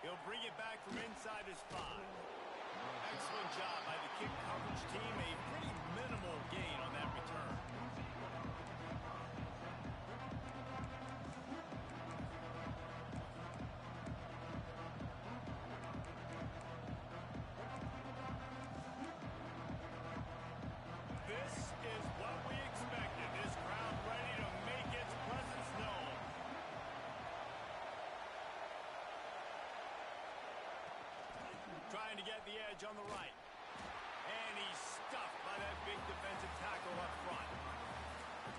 He'll bring it back from inside his 5. Excellent job by the kick coverage team. A pretty minimal gain on that return. This is what we expected. This crowd ready to make its presence known. Trying to get the edge on the right. And he's stuffed by that big defensive tackle up front.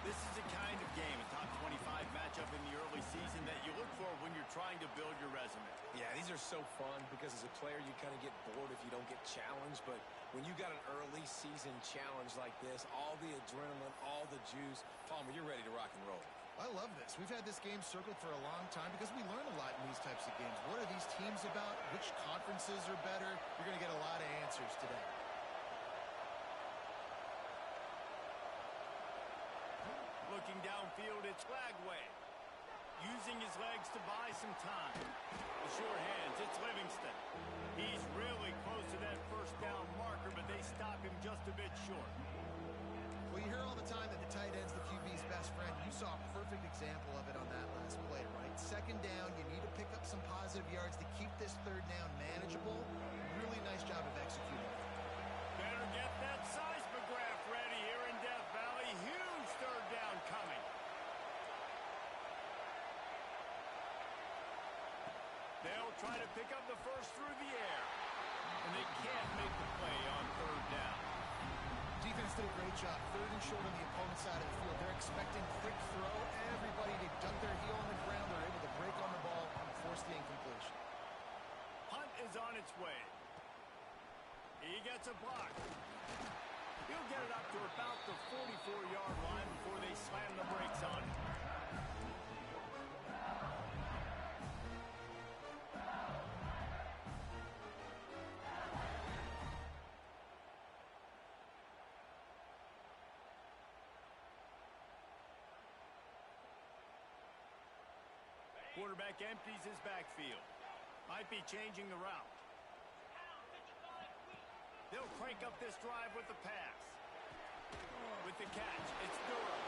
This is the kind of game, a top 25 matchup in the early season, that you look for when you're trying to build your resume. Yeah, these are so fun because as a player you kind of get bored if you don't get challenged. But when you got an early season challenge like this, all the adrenaline, all the juice, Palmer, you're ready to rock and roll. I love this. We've had this game circled for a long time because we learn a lot in these types of games. What are these teams about? Which conferences are better? You're going to get a lot of answers today. Looking downfield, it's Lagway. Using his legs to buy some time. The short hands, it's Livingston. He's really close to that first down marker, but they stop him just a bit short. Well, you hear all the time that the tight end's the QB's best friend. You saw a perfect example of it on that last play, right? Second down, you need to pick up some positive yards to keep this third down manageable. Really nice job of executing. Better get that seismograph ready here in Death Valley. Huge third down coming. They'll try to pick up the first through the air. And they can't make the play on third down. Defense did a great job. Third and short on the opponent's side of the field. They're expecting quick throw. Everybody to duck their heel on the ground. They're able to break on the ball and force the incompletion. Hunt is on its way. He gets a block. He'll get it up to about the 44-yard line before they slam the brakes on him. Quarterback empties his backfield. Might be changing the route. They'll crank up this drive with the pass. With the catch, it's Durham.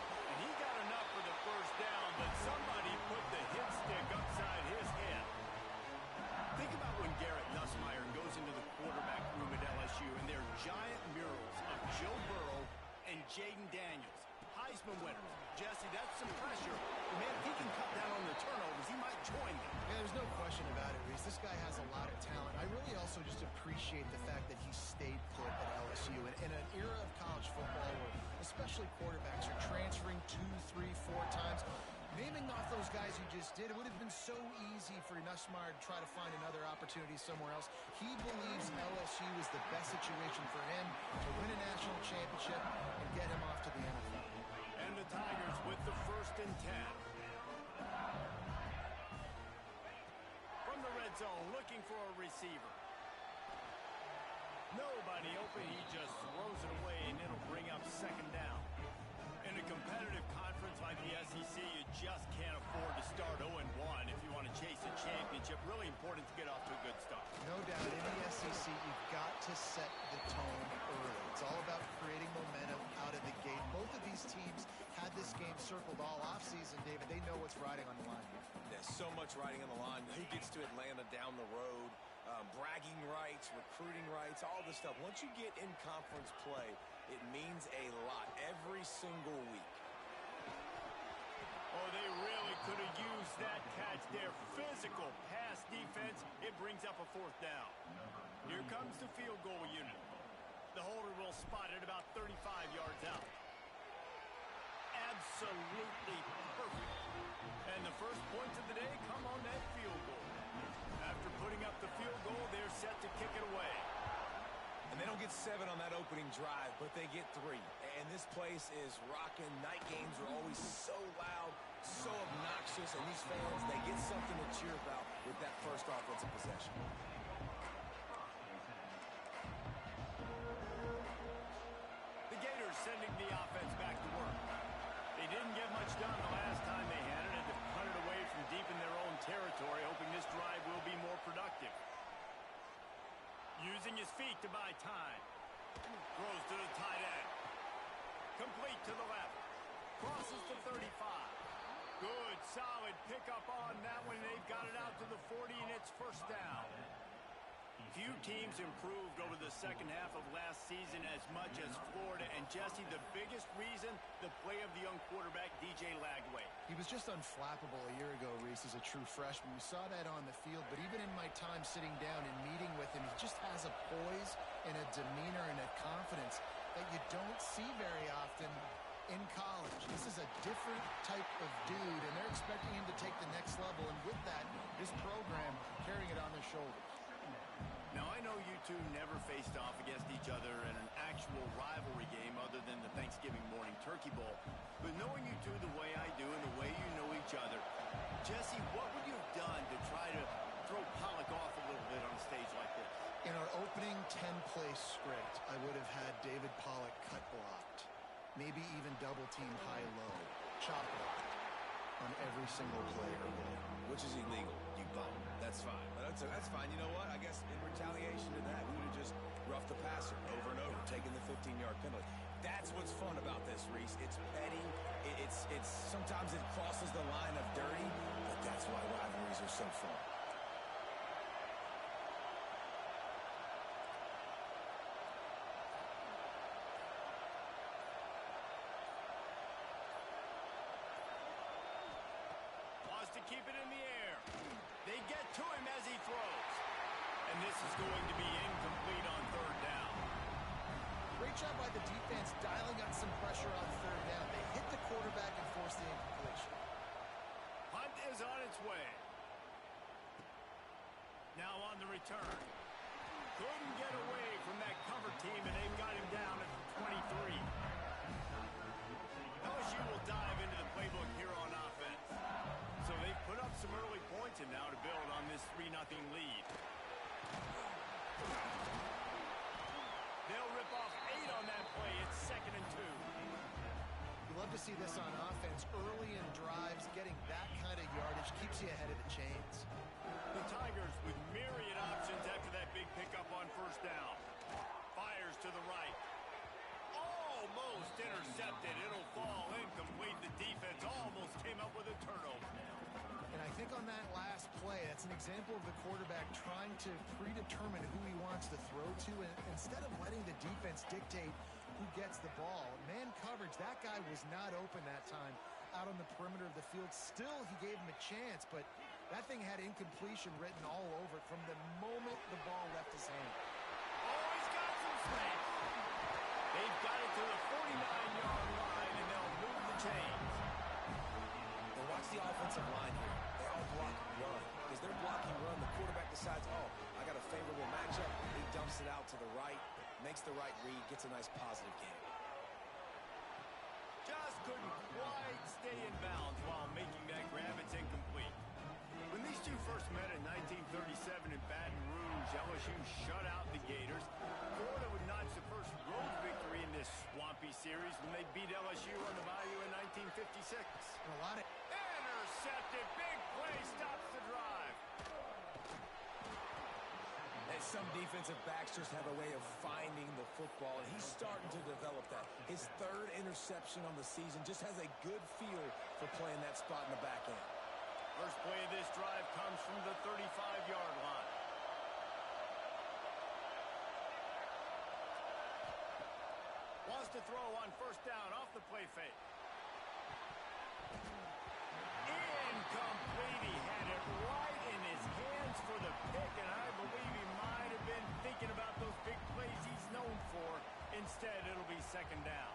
And he got enough for the first down, but somebody put the hit stick upside his head. Think about when Garrett Nussmeier goes into the quarterback room at LSU and there are giant murals of Joe Burrow and Jaden Daniels. Heisman winners. Jesse, that's some pressure. Man, if he can cut down on the turnovers, he might join them. Yeah, there's no question about it, Reese. This guy has a lot of talent. I really also just appreciate the fact that he stayed put at LSU. In an era of college football where especially quarterbacks are transferring 2, 3, 4 times, naming off those guys you just did, it would have been so easy for Nussmeier to try to find another opportunity somewhere else. He believes LSU is the best situation for him to win a national championship and get him off to the NFL. And the Tigers with the 1st and 10. From the red zone, looking for a receiver. Nobody open, he just throws it away, and it'll bring up 2nd down. In a competitive conference like the SEC, you just can't afford to start 0-1 if you want to chase a championship. Really important to get off to a good start. No doubt, in the SEC, you've got to set the tone early. It's all about creating momentum out of the gate. Both of these teams had this game circled all offseason, David. They know what's riding on the line here. There's so much riding on the line. Who gets to Atlanta down the road? Bragging rights, recruiting rights, all this stuff. Once you get in conference play, it means a lot every single week. Oh, they really could have used that catch there. Physical pass defense. It brings up a 4th down. Here comes the field goal unit. The holder will spot it about 35 yards out. Absolutely perfect. And the first points of the day come on that field goal. After putting up the field goal, they're set to kick it away. And they don't get 7 on that opening drive, but they get 3. And this place is rocking. Night games are always so loud, so obnoxious, and these fans, they get something to cheer about with that first offensive possession. The Gators sending the offense back to work. They didn't get much done the last time they had it, and to punt it away from deep in their own territory, hoping this drive will be more productive. Using his feet to buy time. Throws to the tight end. Complete to the left. Crosses to 35. Good, solid pickup on that one. They've got it out to the 40, and it's first down. Few teams improved over the second half of last season as much as Florida. And, Jesse, the biggest reason, the play of the young quarterback, DJ Lagway. He was just unflappable a year ago, Reese, as a true freshman. We saw that on the field, but even in my time sitting down and meeting with him, he just has a poise and a demeanor and a confidence that you don't see very often in college. This is a different type of dude, and they're expecting him to take the next level. And with that, this program carrying it on their shoulders. Now, I know you two never faced off against each other in an actual rivalry game other than the Thanksgiving morning turkey bowl. But knowing you two the way I do and the way you know each other, Jesse, what would you have done to try to throw Pollock off a little bit on a stage like this? In our opening 10-play script, I would have had David Pollock cut blocked. Maybe even double-team high-low, chop blocked on every single play or goal. Which is illegal, you bum. That's fine. But that's fine. You know what? I guess in retaliation to that, we would have just roughed the passer over and over, taking the 15-yard penalty. That's what's fun about this, Reese. It's petty. It's sometimes it crosses the line of dirty, but that's why rivalries are so fun. To keep it in the air. They get to him as he throws. And this is going to be incomplete on third down. Great job by the defense dialing up some pressure on third down. They hit the quarterback and forced the incompletion. Hunt is on its way. Now on the return. Couldn't get away from that cover team, and they've got him down at the 23. LSU will dive into the playbook here on offense. So they've put up some early points and now to build on this 3-0 lead. They'll rip off 8 on that play. It's 2nd and 2. You love to see this on offense. Early in drives, getting that kind of yardage keeps you ahead of the chains. The Tigers with myriad options after that big pickup on first down. Fires to the right. Almost intercepted. It'll fall incomplete. The defense almost came up with a turnover. And I think on that last play, that's an example of the quarterback trying to predetermine who he wants to throw to, and instead of letting the defense dictate who gets the ball. Man coverage, that guy was not open that time out on the perimeter of the field. Still, he gave him a chance, but that thing had incompletion written all over it from the moment the ball left his hand. Oh, he's got some space. They've got it to the 49-yard line, and they'll move the chains. Now watch the offensive line here. They all block run. Because they're blocking run, the quarterback decides, oh, I got a favorable matchup. He dumps it out to the right, makes the right read, gets a nice positive gain. Just couldn't quite stay in bounds while making that grab. It's incomplete. When these two first met in 1937 in Baton Rouge, LSU shut out the Gators. Florida would notch the first road victory in this swampy series when they beat LSU on the Bayou in 1956. And a lot of Intercepted. Big play stops the drive. And some defensive backs just have a way of finding the football, and he's starting to develop that. His third interception on the season, just has a good feel for playing that spot in the back end. First play of this drive comes from the 35-yard line. Wants to throw on first down off the play fake. Incomplete. He had it right in his hands for the pick, and I believe he might have been thinking about those big plays he's known for. Instead, it'll be second down.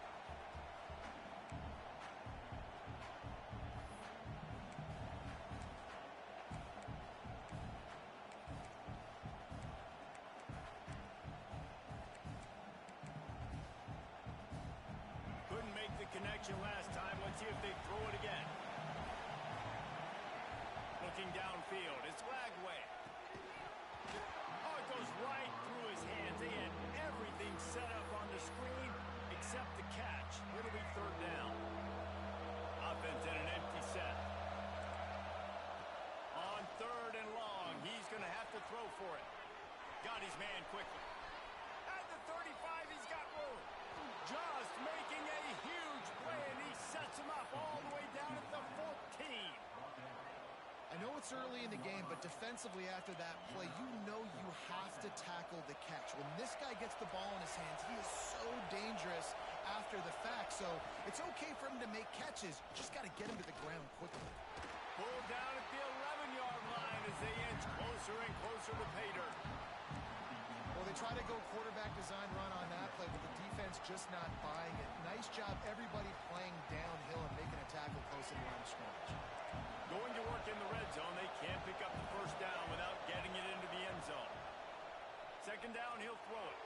Couldn't make the connection last time. Let's see if they throw it again. Looking downfield, it's Lagway. Oh, it goes right through his hands. They had everything set up on the screen except the catch. It'll be third down. Offense in an empty set. to throw for it. Got his man quickly. At the 35, he's got room. Just making a huge play, and he sets him up all the way down at the 14. I know it's early in the game, but defensively after that play, you know you have to tackle the catch. When this guy gets the ball in his hands, he is so dangerous after the fact. So it's okay for him to make catches. Just got to get him to the ground quickly. Pulled down at the 11-yard line as they inch closer and closer to pay dirt. Well, they try to go quarterback design run on that play, but the defense just not buying it. Nice job, everybody playing downhill and making a tackle close to the line of scrimmage. Going to work in the red zone. They can't pick up the first down without getting it into the end zone. Second down, he'll throw it.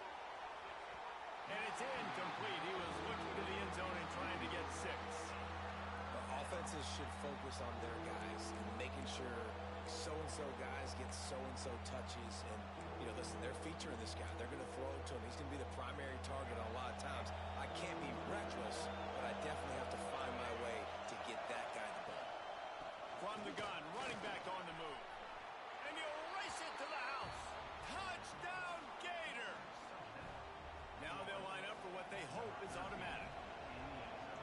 And it's incomplete. He was looking to the end zone and trying to get 6. The offenses should focus on their guys and making sure so-and-so guys get so-and-so touches. And, you know, listen, they're featuring this guy. They're going to throw it to him. He's going to be the primary target a lot of times. I can't be reckless, but I definitely have to find my way to get that guy the ball. From the gun, running back on the move. And he'll race it to the house. Touchdown, Gators! Now they'll line up for what they hope is automatic.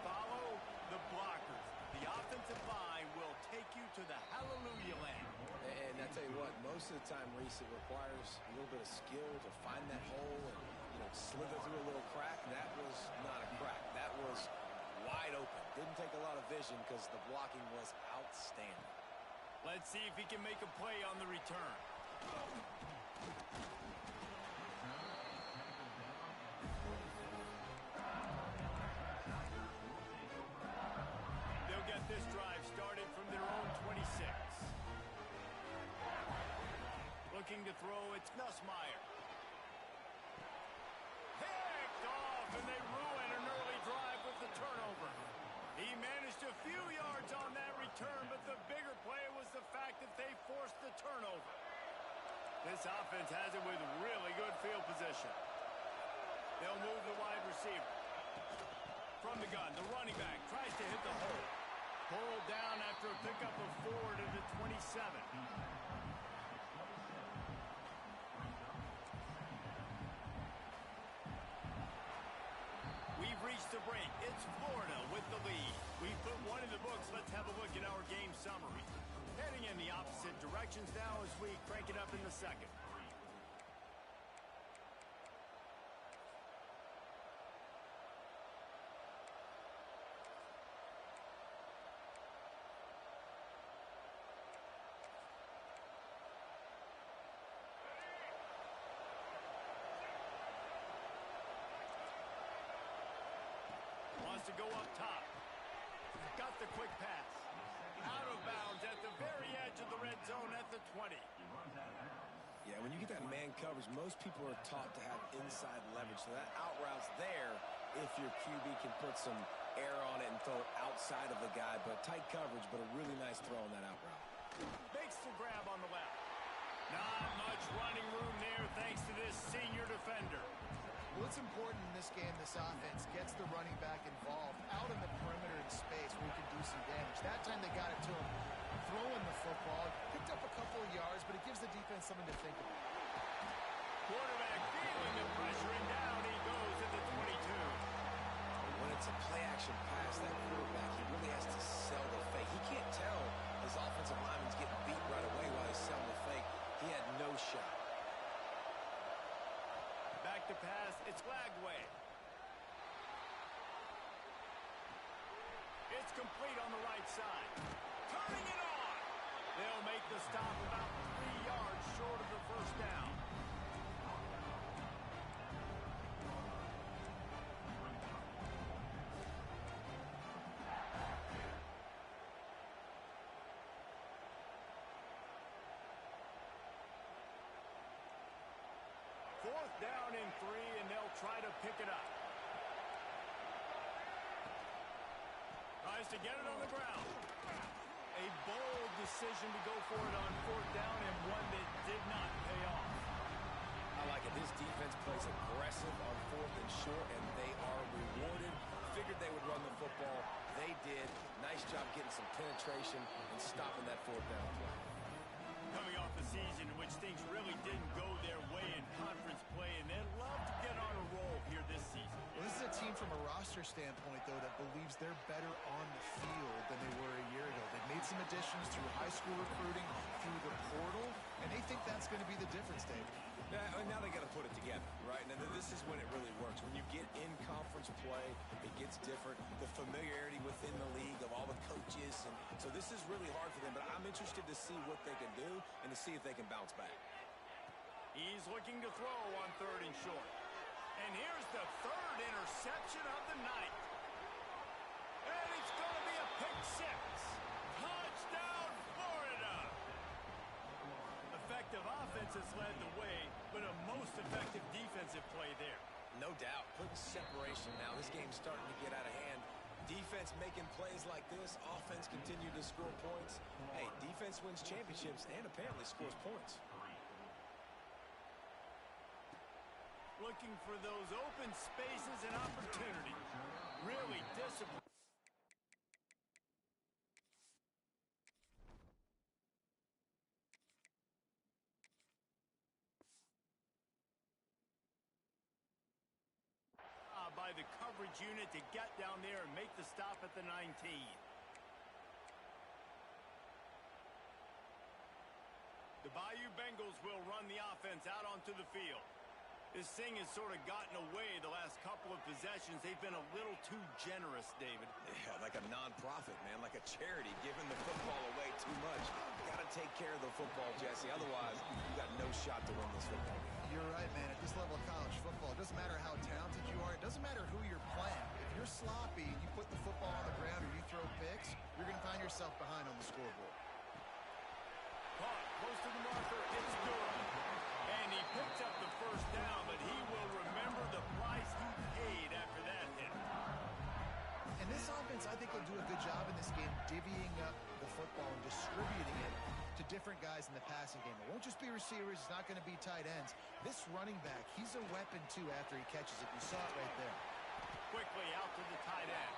Follow the blockers. The offensive line will take you to the hallelujah land. And I tell you what, most of the time, Reese, it requires a little bit of skill to find that hole and, you know, slither through a little crack. That was not a crack. That was wide open. Didn't take a lot of vision because the blocking was outstanding. Let's see if he can make a play on the return. They'll get this drive started from their own 26. Looking to throw, it's Nussmeier. Picked off, and they ruin an early drive with the turnover. He managed a few yards on that return, but the bigger play was the fact that they forced the turnover. This offense has it with really good field position. They'll move the wide receiver. From the gun, the running back tries to hit the hole. Pulled down after a pickup of 4 to the 27. We've reached the break. It's Florida with the lead. We've put one in the books. Let's have a look at our game summary. Heading in the opposite directions now as we crank it up in the second. Wants to go up top. Got the quick pass. Out of bounds at the very edge of the red zone at the 20. Yeah, when you get that man coverage, most people are taught to have inside leverage. So that out route's there if your QB can put some air on it and throw it outside of the guy. But tight coverage, but a really nice throw on that out route. Makes the grab on the left. Not much running room there thanks to this senior defender. Well, it's important in this game, this offense gets the running back involved out in the perimeter in space where he can do some damage. That time they got it to him throwing the football. Picked up a couple of yards, but it gives the defense something to think about. Quarterback feeling the pressure, and down he goes at the 22. When it's a play-action pass, that quarterback, he really has to sell the fake. He can't tell his offensive lineman's getting beat right away while he's selling the fake. He had no shot. Back to pass, it's Lagway. It's complete on the right side. Turning it on. They'll make the stop about 3 yards short of the first down. Fourth down and 3, and they'll try to pick it up. Tries to get it on the ground. A bold decision to go for it on fourth down, and one that did not pay off. I like it. This defense plays aggressive on fourth and short, and they are rewarded. Figured they would run the football. They did. Nice job getting some penetration and stopping that fourth down play. Coming off a season in which things really team from a roster standpoint, though, that believes they're better on the field than they were a year ago. They've made some additions through high school recruiting, through the portal, and they think that's going to be the difference, Dave. Yeah, and now they got to put it together, right? Now this is when it really works. When you get in conference play, it gets different. The familiarity within the league of all the coaches, and so this is really hard for them. But I'm interested to see what they can do and to see if they can bounce back. He's looking to throw on 3rd and short. And here's the 3rd interception of the night. And it's going to be a pick 6. Touchdown, Florida! Effective offense has led the way, but a most effective defensive play there. No doubt. Putting separation now. This game's starting to get out of hand. Defense making plays like this. Offense continue to score points. Hey, defense wins championships and apparently scores points. Looking for those open spaces and opportunities. Really disciplined. By the coverage unit to get down there and make the stop at the 19. The Bayou Bengals will run the offense out onto the field. This thing has sort of gotten away the last couple of possessions. They've been a little too generous, David. Yeah, like a non-profit, man, like a charity giving the football away too much. Got to take care of the football, Jesse. Otherwise, you got no shot to win this football game. You're right, man. At this level of college football, it doesn't matter how talented you are. It doesn't matter who you're playing. If you're sloppy and you put the football on the ground or you throw picks, you're going to find yourself behind on the scoreboard. Caught close to the marker. It's Durham. And he picks up the 1st down, but he will remember the price he paid after that hit. And this offense, I think, will do a good job in this game divvying up the football and distributing it to different guys in the passing game. It won't just be receivers. It's not going to be tight ends. This running back, he's a weapon, too, after he catches it. You saw it right there. Quickly out to the tight end.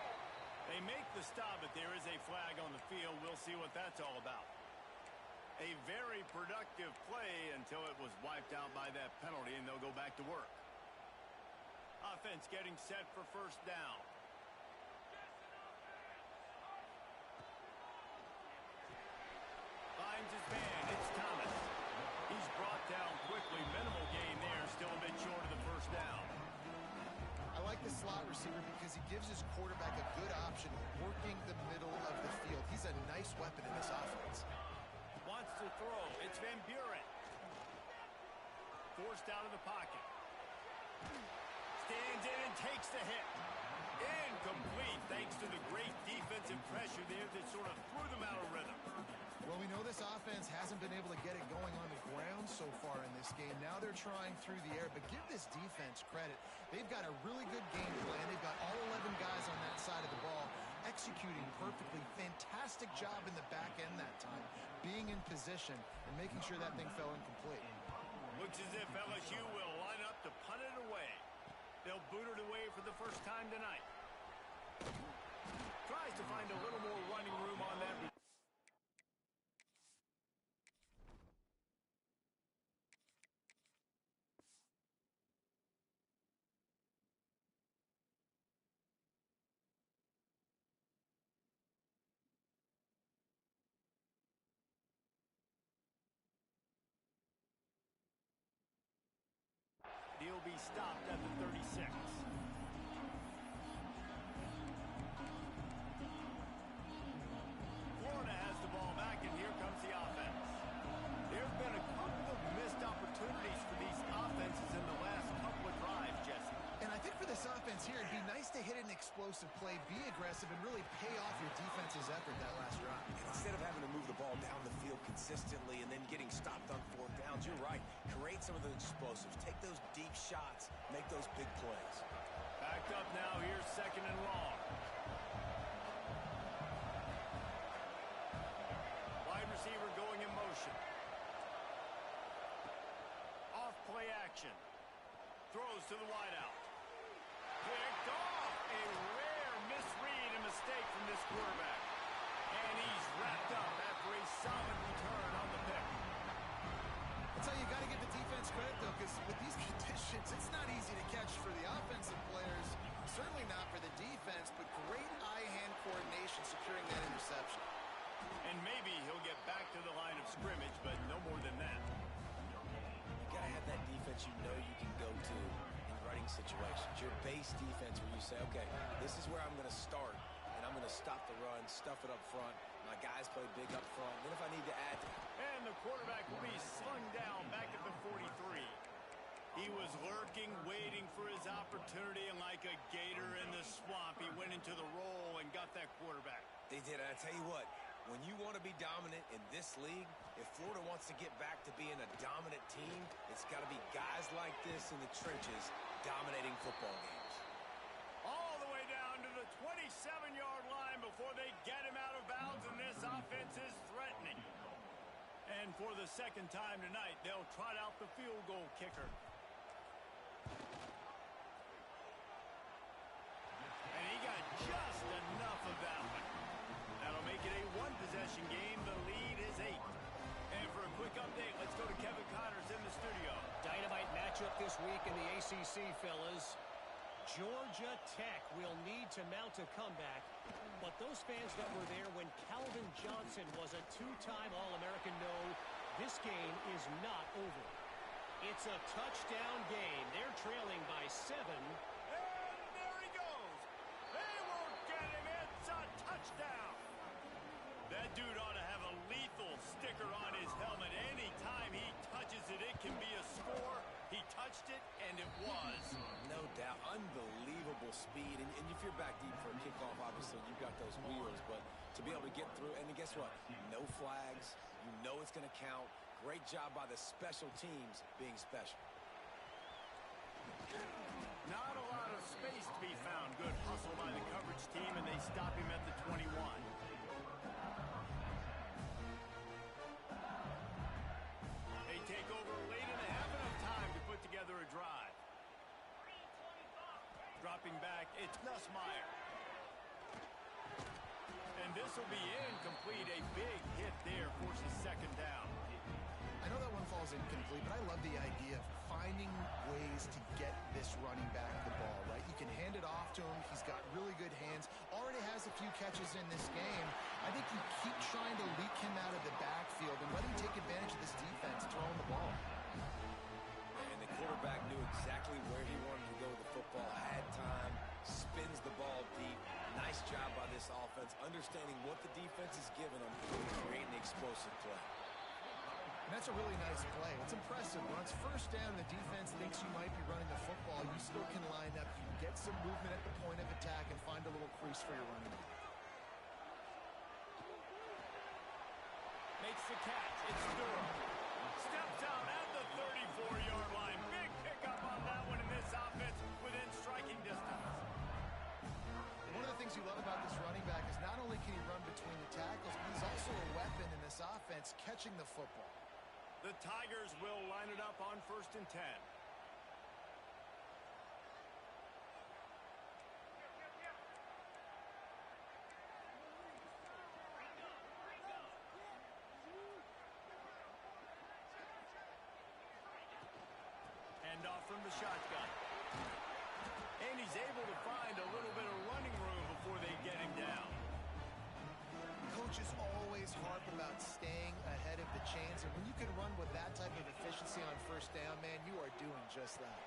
They make the stop, but there is a flag on the field. We'll see what that's all about. A very productive play until it was wiped out by that penalty, and they'll go back to work. Offense getting set for 1st down. Finds his man. It's Thomas. He's brought down quickly. Minimal gain there. Still a bit short of the 1st down. I like the slot receiver because he gives his quarterback a good option working the middle of the field. He's a nice weapon in this offense. Wants to throw. It's Van Buren. Forced out of the pocket. Stands in and takes the hit. Incomplete thanks to the great defensive pressure there that sort of threw them out of rhythm. Well, we know this offense hasn't been able to get it going on the ground so far in this game. Now they're trying through the air, but give this defense credit. They've got a really good game plan. They've got all 11 guys on that side of the ball executing perfectly. Fantastic job in the back end that time, being in position and making sure that thing fell incomplete. Looks as if LSU will line up to punt it away. They'll boot it away for the 1st time tonight. Tries to find a little more running room on that. He'll be stopped at the 36. Florida has the ball back, and here comes the offense. There have been a couple of missed opportunities for these offenses in the last couple of drives, Jesse. And I think for this offense here, it'd be nice to hit an explosive play, be aggressive, and really pay off your defense's effort that last drive. And instead of having to move the ball down the field consistently and then getting stopped on 4th downs, you're right. Create some of those explosives. Take those deep shots. Make those big plays. Backed up now. Here's 2nd and long. Wide receiver going in motion. Off play action. Throws to the wideout. Picked off. A rare misread and mistake from this quarterback. And he's wrapped up after a solid return on the pick. That's how you got to give the defense credit, though, because with these conditions, it's not easy to catch for the offensive players. Certainly not for the defense, but great eye-hand coordination securing that interception. And maybe he'll get back to the line of scrimmage, but no more than that. You got to have that defense you know you can go to in running situations. Your base defense where you say, okay, this is where I'm going to start, and I'm going to stop the run, stuff it up front. My guys play big up front. Then if I need to add to it. And the quarterback will be slung down back at the 43. He was lurking, waiting for his opportunity, and like a gator in the swamp, he went into the roll and got that quarterback. They did, and I tell you what, when you want to be dominant in this league, if Florida wants to get back to being a dominant team, it's got to be guys like this in the trenches dominating football games. All the way down to the 27-yard line before they get him out of bounds, and this offense is threatening. And for the second time tonight, they'll trot out the field goal kicker. And he got just enough of that one. That'll make it a one-possession game. The lead is 8. And for a quick update, let's go to Kevin Connors in the studio. Dynamite matchup this week in the ACC, fellas. Georgia Tech will need to mount a comeback, but those fans that were there when Calvin Johnson was a two-time All-American know this game is not over. It's a touchdown game. They're trailing by 7. And there he goes. They won't get him. It's a touchdown. That dude ought to have a lethal sticker on his helmet. Anytime he touches it, it can be a score. He touched it, and it was. No doubt. Unbelievable speed. And if you're back deep for a kickoff, obviously, you've got those wheels. But to be able to get through, and guess what? No flags. You know it's going to count. Great job by the special teams being special. Not a lot of space to be found. Good hustle by the coverage team, and they stop him at the 21. They take over late in the half, enough time to put together a drive. Dropping back, it's Nussmeier. And this will be incomplete. A big hit there forces second down. I know that one falls incomplete, but I love the idea of finding ways to get this running back the ball, right? You can hand it off to him. He's got really good hands. Already has a few catches in this game. I think you keep trying to leak him out of the backfield and let him take advantage of this defense throwing the ball. And the quarterback knew exactly where he wanted to go with the football, had time, spins the ball deep. Nice job by this offense, understanding what the defense is giving them, creating the explosive play. And that's a really nice play. It's impressive. When it's first down, the defense thinks you might be running the football. You still can line up. You can get some movement at the point of attack and find a little crease for your running back. Makes the catch. It's Durham. Steps out at the 34-yard line. Big pickup on that one, in this offense within striking distance. One of the things you love about this running back is not only can he run between the tackles, but he's also a weapon in this offense catching the football. The Tigers will line it up on 1st and 10. Hand off from the shotgun. And he's able to find a little bit of running room before they get him down. Coaches always harp about staying ahead of the chains, and when you can run with that type of efficiency on first down, man, you are doing just that.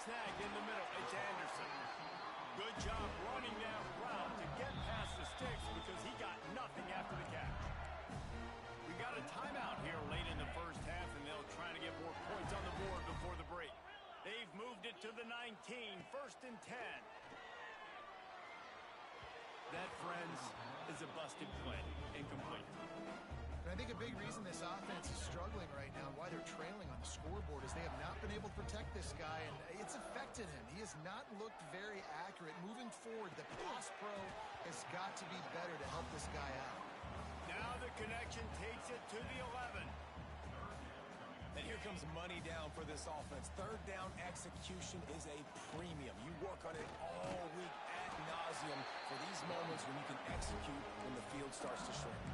Snagged in the middle. It's Anderson. Good job running that route to get past the sticks because he got nothing after the catch. We got a timeout here late in the first half, and they'll try to get more points on the board before the break. They've moved it to the 19, 1st and 10. That, friends, is a busted play. Incomplete. And I think a big reason this offense is struggling right now and why they're trailing on the scoreboard is they have not been able to protect this guy, and it's affected him. He has not looked very accurate. Moving forward, the pass pro has got to be better to help this guy out. Now the connection takes it to the 11. And here comes money down for this offense. Third down execution is a premium. You work on it all week ad nauseum for these moments when you can execute when the field starts to shrink.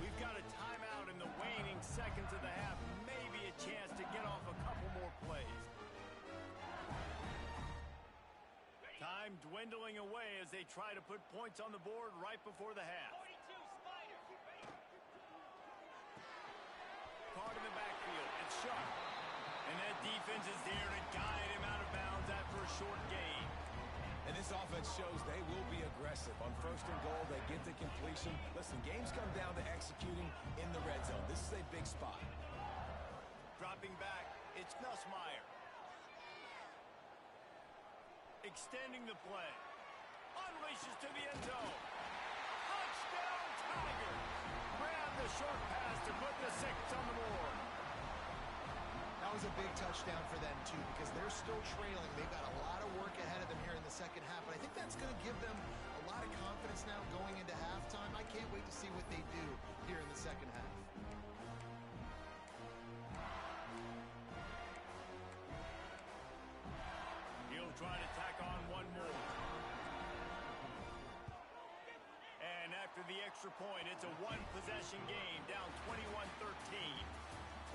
We've got a timeout in the waning seconds of the half. Maybe a chance to get off a couple more plays. Time dwindling away as they try to put points on the board right before the half. Caught in the backfield. It's Sharp. And that defense is there to guide him out of bounds after a short gain. And this offense shows they will be aggressive. On first and goal, they get the completion. Listen, games come down to executing in the red zone. This is a big spot. Dropping back, it's Nussmeier. Extending the play. Unleashes to the end zone. Touchdown, Tigers! Grab the short pass to put the 6 on the board. That was a big touchdown for them, too, because they're still trailing. They've got a lot of work ahead of them here in the second half, but I think that's going to give them a lot of confidence now going into halftime. I can't wait to see what they do here in the second half. He'll try to tack on one more. And after the extra point, it's a one-possession game, down 21-13.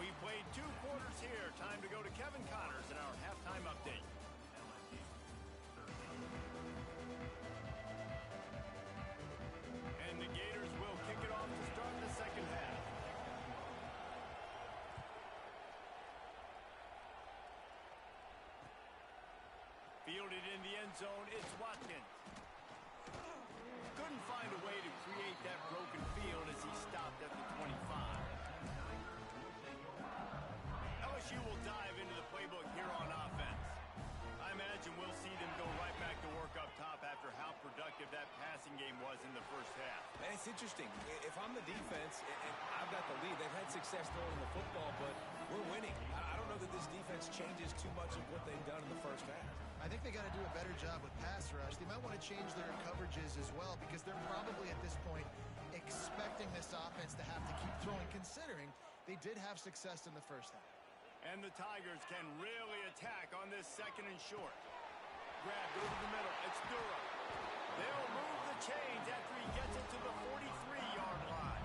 We've played 2 quarters here. Time to go to Kevin Connors in our halftime update. And the Gators will kick it off to start the second half. Fielded in the end zone, it's Watkins. Couldn't find a way to create that broken field as he stopped at the 25. LSU will dive into the playbook here on offense. I imagine we'll see them go right back to work up top after how productive that passing game was in the first half. And it's interesting. If I'm the defense and I've got the lead, they've had success throwing the football, but we're winning. I don't know that this defense changes too much of what they've done in the first half. I think they got to do a better job with pass rush. They might want to change their coverages as well because they're probably at this point expecting this offense to have to keep throwing, considering they did have success in the first half. And the Tigers can really attack on this second and short. Grabbed over the middle. It's Dura. They'll move the chains after he gets it to the 43-yard line.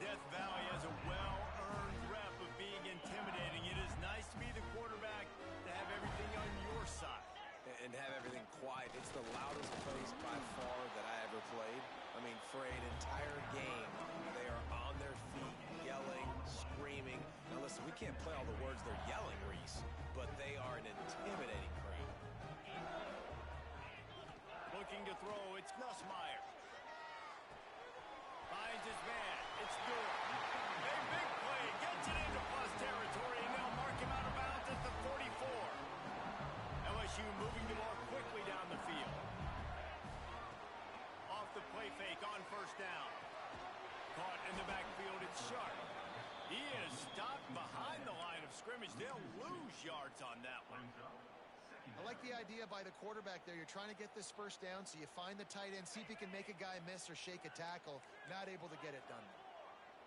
Death Valley has a well-earned rep of being intimidating. It is nice to be the quarterback, to have everything on your side. And have everything quiet. It's the loudest place by far that I ever played. I mean, for an entire game, they are on their feet, yelling, screaming. Now listen, we can't play all the words they're yelling, Reese, but they are an intimidating crowd. Looking to throw, it's Nussmeier. Finds his man, it's Dura. A big play, gets it into plus territory, and they'll mark him out of bounds at the 44. LSU moving the ball quickly down the field. Off the play fake on first down. Caught in the backfield, it's Sharp. He is stopped behind the line of scrimmage. They'll lose yards on that one. I like the idea by the quarterback there. You're trying to get this first down, so you find the tight end, see if he can make a guy miss or shake a tackle. Not able to get it done.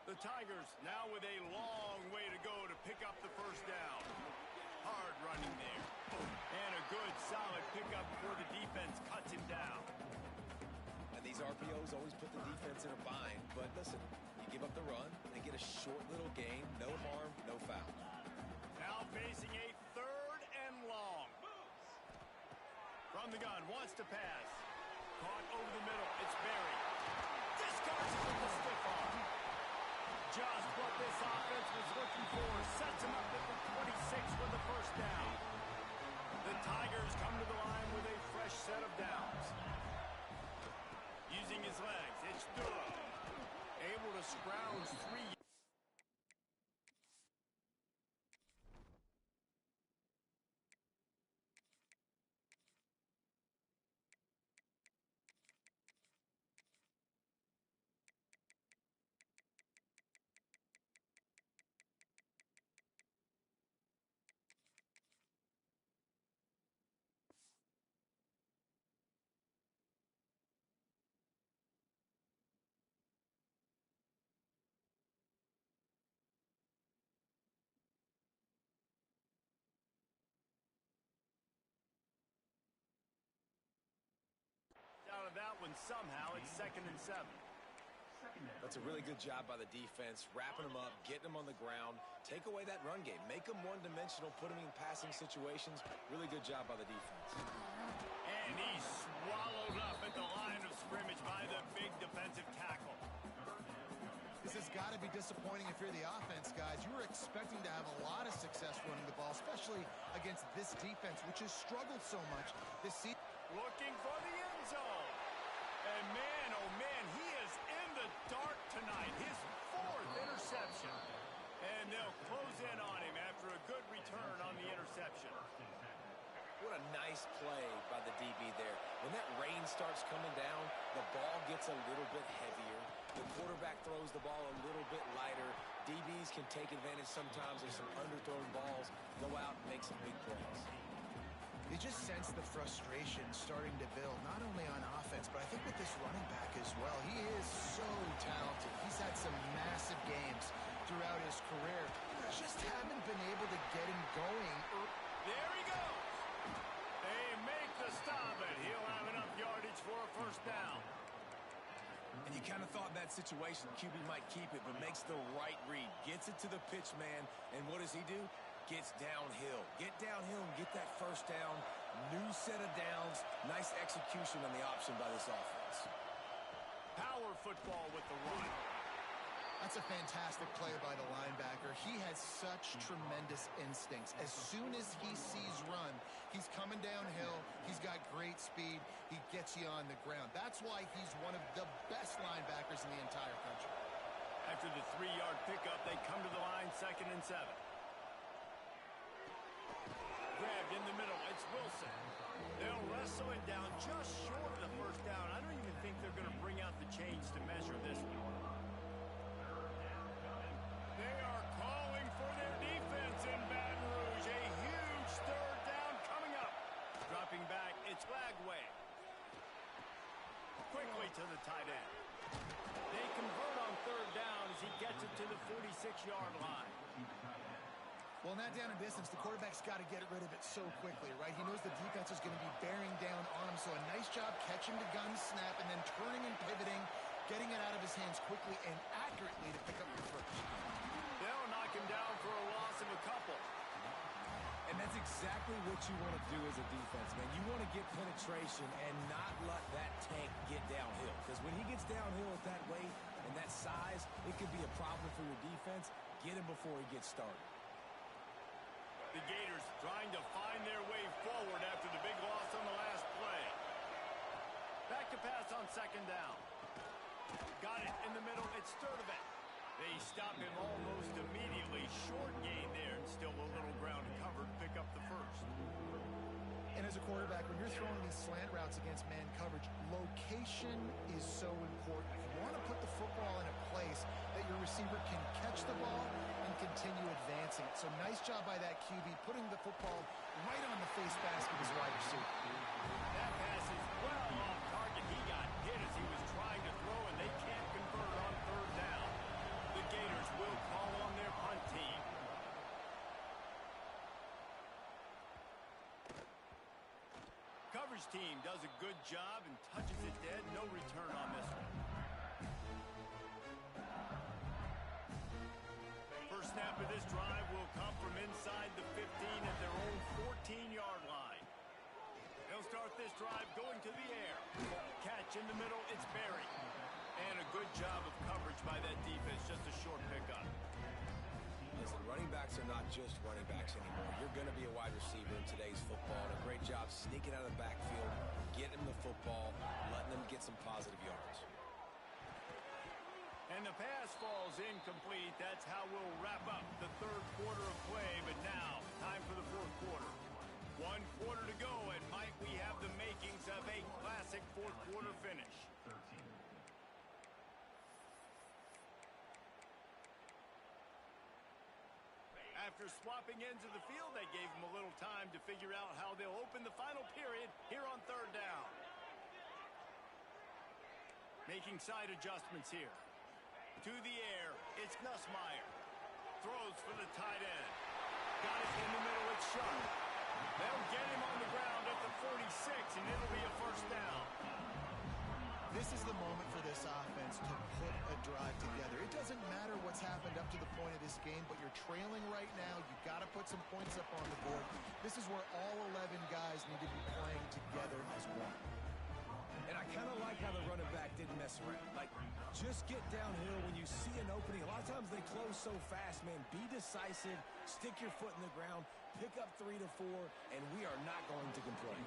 The Tigers now with a long way to go to pick up the first down. Hard running there. And a good, solid pickup before the defense cuts him down. And these RPOs always put the defense in a bind. But listen, you give up the run, they get a short little gain, no harm, no foul. Now facing a third and long. From the gun, wants to pass. Caught over the middle, it's Berry. Discards it with the stiff arm. Just what this offense was looking for. Sets him up at the 26 with the first down. The Tigers come to the line with a fresh set of downs. Using his legs, it's Dura. Able to scrounge 3. Out of that one somehow, it's 2nd and 7. That's a really good job by the defense, wrapping them up, getting them on the ground, take away that run game, make them one-dimensional, put them in passing situations. Really good job by the defense. And And he's swallowed up at the line of scrimmage by the big defensive tackle. This has got to be disappointing if you're the offense, guys. You were expecting to have a lot of success running the ball, especially against this defense, which has struggled so much this season. Looking for the end zone. And man, oh man, he is in the dark tonight. His 4th interception. And they'll close in on him after a good return on the interception. What a nice play by the DB there. When that rain starts coming down, the ball gets a little bit heavier. The quarterback throws the ball a little bit lighter. DBs can take advantage sometimes of some underthrown balls, go out and make some big plays. You just sense the frustration starting to build, not only on offense, but I think with this running back as well. He is so talented. He's had some massive games throughout his career. Just haven't been able to get him going. There he goes. They make the stop, and he'll have enough yardage for a first down. And you kind of thought in that situation QB might keep it, but makes the right read. Gets it to the pitch man, and what does he do? Gets downhill. Get downhill and get that first down. New set of downs. Nice execution on the option by this offense. Power football with the run. That's a fantastic play by the linebacker. He has such tremendous instincts. As soon as he sees run, he's coming downhill. He's got great speed. He gets you on the ground. That's why he's one of the best linebackers in the entire country. After the 3-yard pickup, they come to the line 2nd and 7. Grabbed in the middle. It's Wilson. They'll wrestle it down just short of the first down. I don't even think they're going to bring out the chains to measure this one. They are calling for their defense in Baton Rouge. A huge 3rd down coming up. Dropping back, it's Lagway. Quickly to the tight end. They convert on 3rd down as he gets it to the 46-yard line. Well, not down in distance, the quarterback's got to get rid of it so quickly, right? He knows the defense is going to be bearing down on him, so a nice job catching the gun snap and then turning and pivoting, getting it out of his hands quickly and accurately to pick up your first. They'll knock him down for a loss of a couple. And that's exactly what you want to do as a defense, man. You want to get penetration and not let that tank get downhill. Because when he gets downhill at that weight and that size, it could be a problem for your defense. Get him before he gets started. The Gators trying to find their way forward after the big loss on the last play. Back to pass on 2nd down. Got it in the middle. It's Sturdivant. They stop him almost immediately. Short gain there, and still a little ground to cover to pick up the first. And as a quarterback, when you're throwing these slant routes against man coverage, location is so important. You want to put the football in a place that your receiver can catch the ball and continue advancing it. So nice job by that QB, putting the football right on the face mask of his wide receiver. That pass is well off target. He got hit as he was trying to throw, and they can't convert on 3rd down. The Gators will call on their punt team. Coverage team does a good job and touches it dead. No return on this one. First snap of this drive will come from inside the 15 at their own 14-yard line. They'll start this drive going to the air. Catch in the middle, it's Berry. And a good job of coverage by that defense, just a short pickup. Listen, running backs are not just running backs anymore. You're going to be a wide receiver in today's football. And a great job sneaking out of the backfield, getting them the football, letting them get some positive yards. And the pass falls incomplete. That's how we'll wrap up the 3rd quarter of play. But now, time for the 4th quarter. 1 quarter to go, and might we have the makings of a classic 4th quarter finish. After swapping ends of the field, they gave them a little time to figure out how they'll open the final period here on 3rd down. Making side adjustments here. To the air, it's Nussmeier. Throws for the tight end. Got it in the middle, it's Sharp. They'll get him on the ground at the 46, and it'll be a first down. This is the moment for the this offense to put a drive together. It doesn't matter what's happened up to the point of this game, but you're trailing right now. You've got to put some points up on the board. This is where all 11 guys need to be playing together as one. And I kind of like how the running back didn't mess around. Like, just get downhill when you see an opening. A lot of times they close so fast, man. Be decisive, stick your foot in the ground, pick up 3 to 4, and we are not going to complain.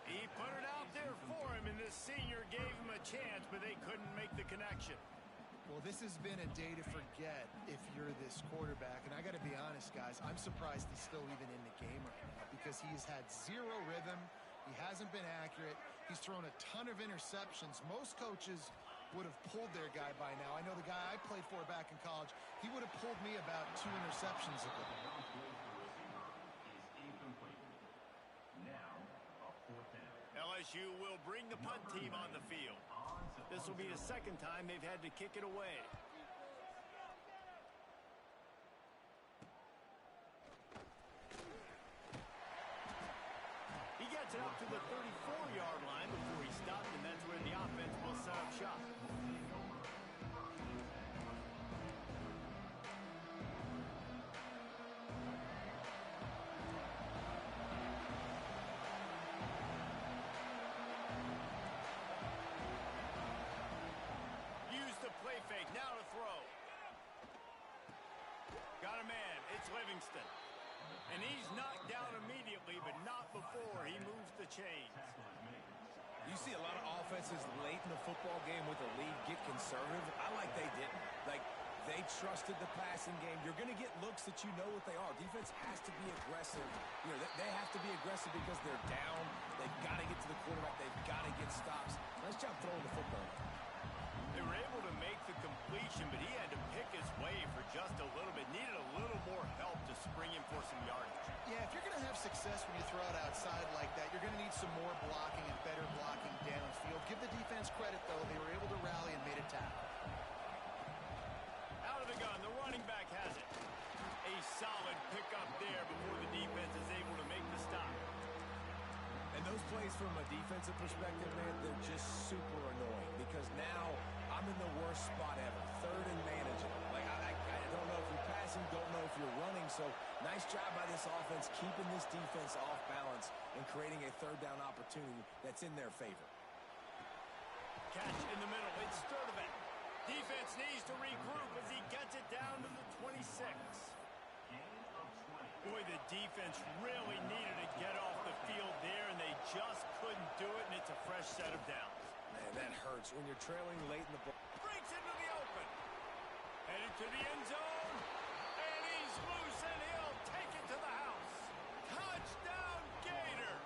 He put it out there for him, and this senior gave him a chance, but they couldn't make the connection. Well, this has been a day to forget if you're this quarterback. And I got to be honest, guys, I'm surprised he's still even in the game right now because he has had zero rhythm. He hasn't been accurate. He's thrown a ton of interceptions. Most coaches would have pulled their guy by now. I know the guy I played for back in college, he would have pulled me about 2 interceptions ago. LSU will bring the punt team on the field. This will be the second time they've had to kick it away. He gets it up to the 34-yard line before he stopped, and that's where the offense will set up shop. Play fake, now to throw. Got a man, it's Livingston. And he's knocked down immediately, but not before he moves the chains. You see a lot of offenses late in the football game with the lead get conservative. I like they didn't. Like, they trusted the passing game. You're going to get looks that you know what they are. Defense has to be aggressive. You know, they have to be aggressive because they're down. They've got to get to the quarterback. They've got to get stops. Nice job throwing the football. They were able to make the completion, but he had to pick his way for just a little bit. Needed a little more help to spring him for some yardage. Yeah, if you're going to have success when you throw it outside like that, you're going to need some more blocking and better blocking downfield. Give the defense credit, though. They were able to rally and made a tackle. Out of the gun, the running back has it. A solid pickup there before the defense is able to make the stop. And those plays from a defensive perspective, man, they're just super annoying because now I'm in the worst spot ever. Third and manageable. Like, I don't know if you're passing, don't know if you're running. So, nice job by this offense keeping this defense off balance and creating a third down opportunity that's in their favor. Catch in the middle. It's Sturdivant. Defense needs to regroup as he gets it down to the 26. Boy, the defense really needed to get off the field there, and they just couldn't do it, and it's a fresh set of downs. Man, that hurts when you're trailing late in the ball. Breaks into the open. Headed to the end zone. And he's loose, and he'll take it to the house. Touchdown, Gators.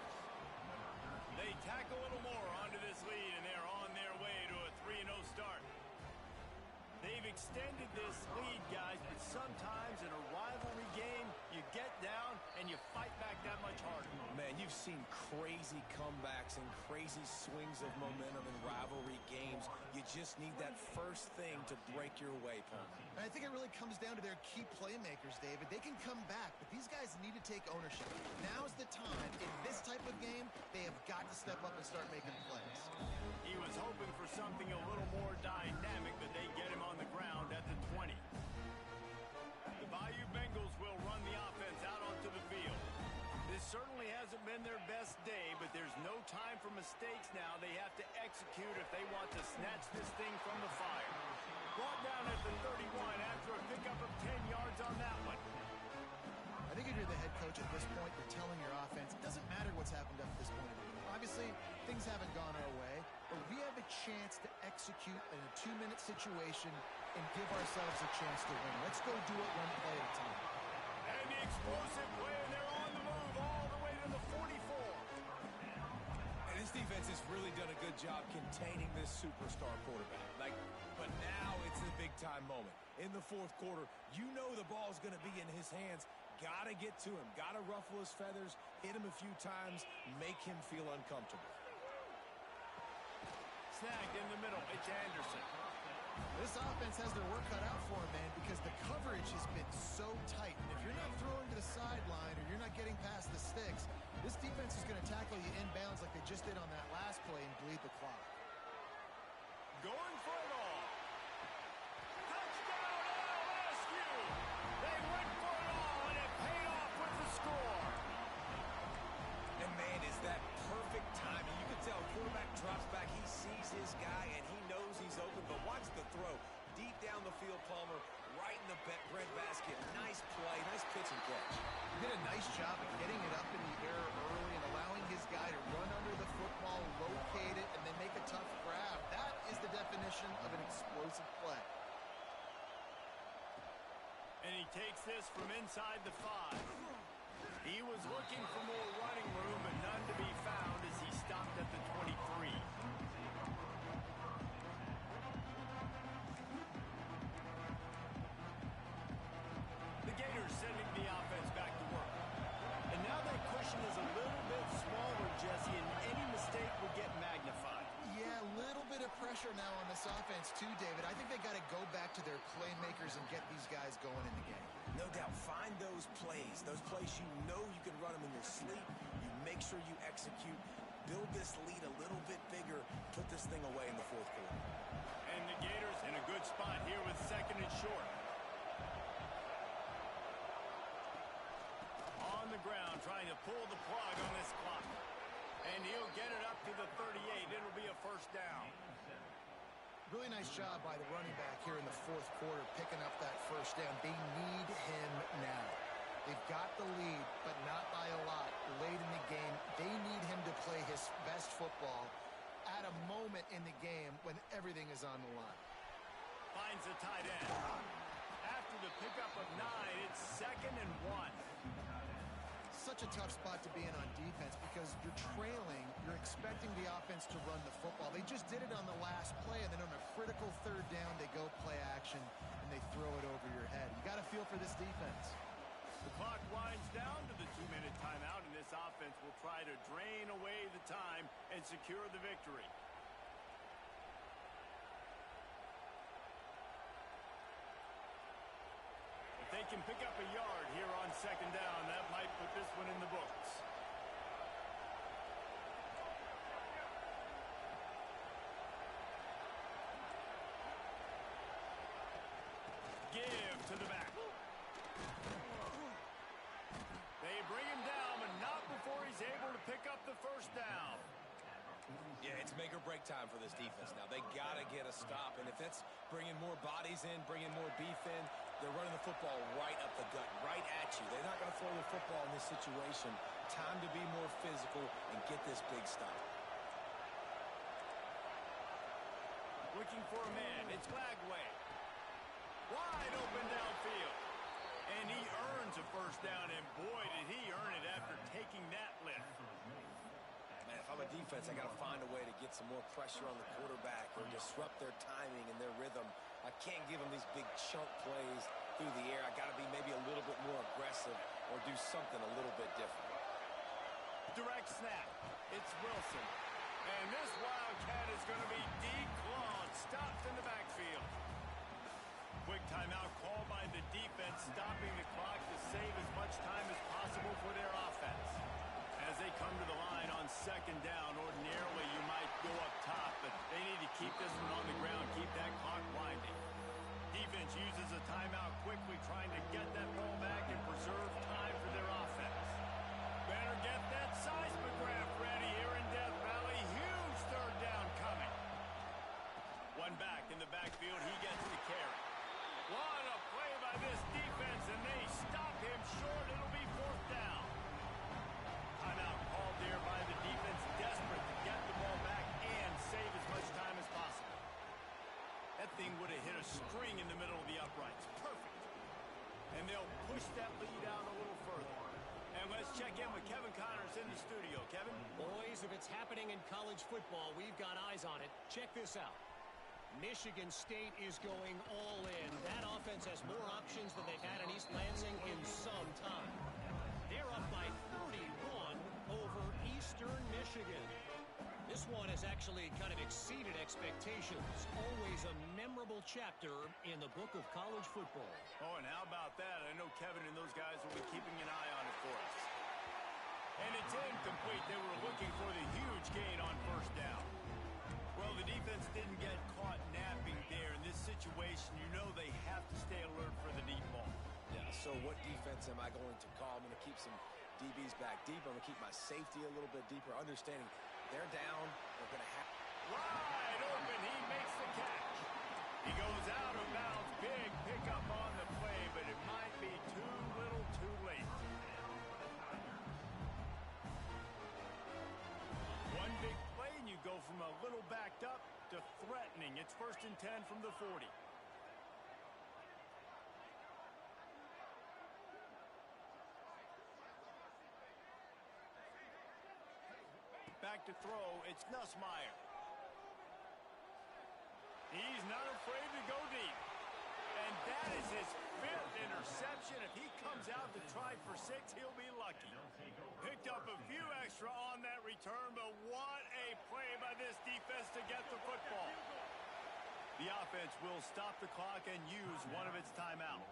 They tack a little more onto this lead, and they're on their way to a 3-0 start. They've extended this lead, guys, but sometimes in a rivalry game, you get down and you fight back that much harder. Man, you've seen crazy comebacks and crazy swings of momentum in rivalry games. You just need that first thing to break your way, Paul. And I think it really comes down to their key playmakers, David. They can come back, but these guys need to take ownership. Now's the time. In this type of game, they have got to step up and start making plays. He was hoping for something a little more dynamic, but they get him on the ground at the 20. The Bayou Bengals will run the offense out onto the field. This certainly hasn't been their best day, but there's no time for mistakes now. They have to execute if they want to snatch this thing from the fire. Brought down at the 31 after a pickup of 10 yards on that one. I think if you're the head coach at this point, you're telling your offense, it doesn't matter what's happened up to this point. Obviously, things haven't gone our way, but we have a chance to execute in a 2-minute situation and give ourselves a chance to win. Let's go do it one play at a time. And the explosive play, and they're on the move all the way to the 44. And this defense has really done a good job containing this superstar quarterback. But now it's the big-time moment. In the fourth quarter, you know the ball's going to be in his hands. Got to get to him. Got to ruffle his feathers, hit him a few times, make him feel uncomfortable. Snagged in the middle. It's Anderson. This offense has their work cut out for them, man, because the coverage has been so tight. And if you're not throwing to the sideline or you're not getting past the sticks, this defense is going to tackle you inbounds like they just did on that last play and bleed the clock. going for it all. Touchdown LSU! They went for it all, and it paid off with the score. And, man, is that perfect timing. You can tell quarterback drops back. He sees his guy, and he knows he's open. But watch the throw. Deep down the field, Palmer, right in the breadbasket. Nice play, nice pitch and catch. He did a nice job of getting it up in the air early and allowing his guy to run under the football, locate it, and then make a tough grab. That is the definition of an explosive play. And he takes this from inside the 5. He was looking for more running room, and none to be found as he stopped at the 23. The Gators sending the offense back to work. And now that cushion is a little bit smaller, Jesse, and any mistake will get magnified. Yeah, a little bit of pressure now on this offense too, David. I think they got to go back to their playmakers and get these guys going in the game. No doubt. Find those plays you know you can run them in your sleep. You make sure you execute. Build this lead a little bit bigger. Put this thing away in the fourth quarter. And the Gators in a good spot here with 2nd and short. On the ground, trying to pull the plug on this clock. And he'll get it up to the 38. It'll be a first down. Really nice job by the running back here in the fourth quarter, picking up that first down. They need him now. They've got the lead, but not by a lot late in the game. They need him to play his best football at a moment in the game when everything is on the line. Finds the tight end. After the pickup of 9, it's 2nd and 1. Such a tough spot to be in on defense because you're trailing, you're expecting the offense to run the football. They just did it on the last play, and then on a critical 3rd down, they go play action, and they throw it over your head. You got to feel for this defense. The clock winds down to the 2-minute timeout, and this offense will try to drain away the time and secure the victory. If they can pick up a yard here on 2nd down, that might put this one in the books. Give to the back. They bring him down, but not before he's able to pick up the first down. Yeah, it's make or break time for this defense now. They got to get a stop, and if that's bringing more bodies in, bringing more beef in, they're running the football right up the gut, right at you. They're not going to throw the football in this situation. Time to be more physical and get this big stop. Looking for a man. It's Lagway. Wide open downfield. And he earns a first down, and boy, did he earn it after taking that lift. Man, if I'm a defense, I got to find a way to get some more pressure on the quarterback or disrupt their timing and their rhythm. I can't give them these big chunk plays through the air. I got to be maybe a little bit more aggressive or do something a little bit different. Direct snap. It's Wilson. And this Wildcat is going to be declawed, stopped in the backfield. Quick timeout called by the defense, stopping the clock to save as much time as possible for their offense. As they come to the line on 2nd down, ordinarily you might go up top, but they need to keep this one on the ground, keep that clock winding. Defense uses a timeout quickly, trying to get that ball back and preserve time for their offense. Better get that seismograph ready here in Death Valley. Huge 3rd down coming. One back in the backfield, he gets the carry. What a play by this defense, and they stop him short. It'll be 4th down. Timeout called there by the defense, desperate to get the ball back and save as much time as possible. That thing would have hit a string in the middle of the uprights. Perfect. And they'll push that lead out a little further. And let's check in with Kevin Connors in the studio. Kevin? Boys, if it's happening in college football, we've got eyes on it. Check this out. Michigan State is going all in. That offense has more options than they've had in East Lansing in some time. They're up by 31 over Eastern Michigan. This one has actually kind of exceeded expectations. Always a memorable chapter in the book of college football. Oh, and how about that? I know Kevin and those guys will be keeping an eye on it for us. And it's incomplete. They were looking for the huge gain on 1st down. Well, the defense defense didn't get caught napping there in this situation. You know they have to stay alert for the deep ball. Yeah, so what defense am I going to call? I'm going to keep some DBs back deep. I'm going to keep my safety a little bit deeper, understanding they're down. They're going to have... Wide open, he makes the catch. He goes out of bounds. Big pickup on the play, but it might be too little too late. One big play, and you go from a little backed up to threatening. It's 1st and 10 from the 40. Back to throw, it's Nussmeier. He's not afraid to go deep. And that is his 5th interception. If he comes out to try for 6, he'll be lucky. Picked up a few extra on that return, but what a play by this defense to get the football. The offense will stop the clock and use one of its timeouts.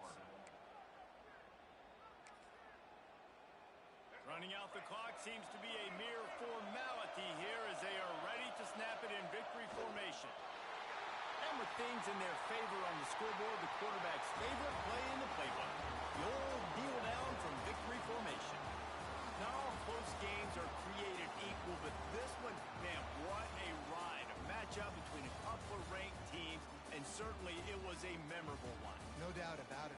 Running out the clock seems to be a mere formality here as they are ready to snap it in victory formation. And with things in their favor on the scoreboard, the quarterback's favorite play in the playbook, the old kneel down from victory formation. Not all close games are created equal, but this one, man, what a ride. A matchup between a couple of ranked teams, and certainly it was a memorable one. No doubt about it.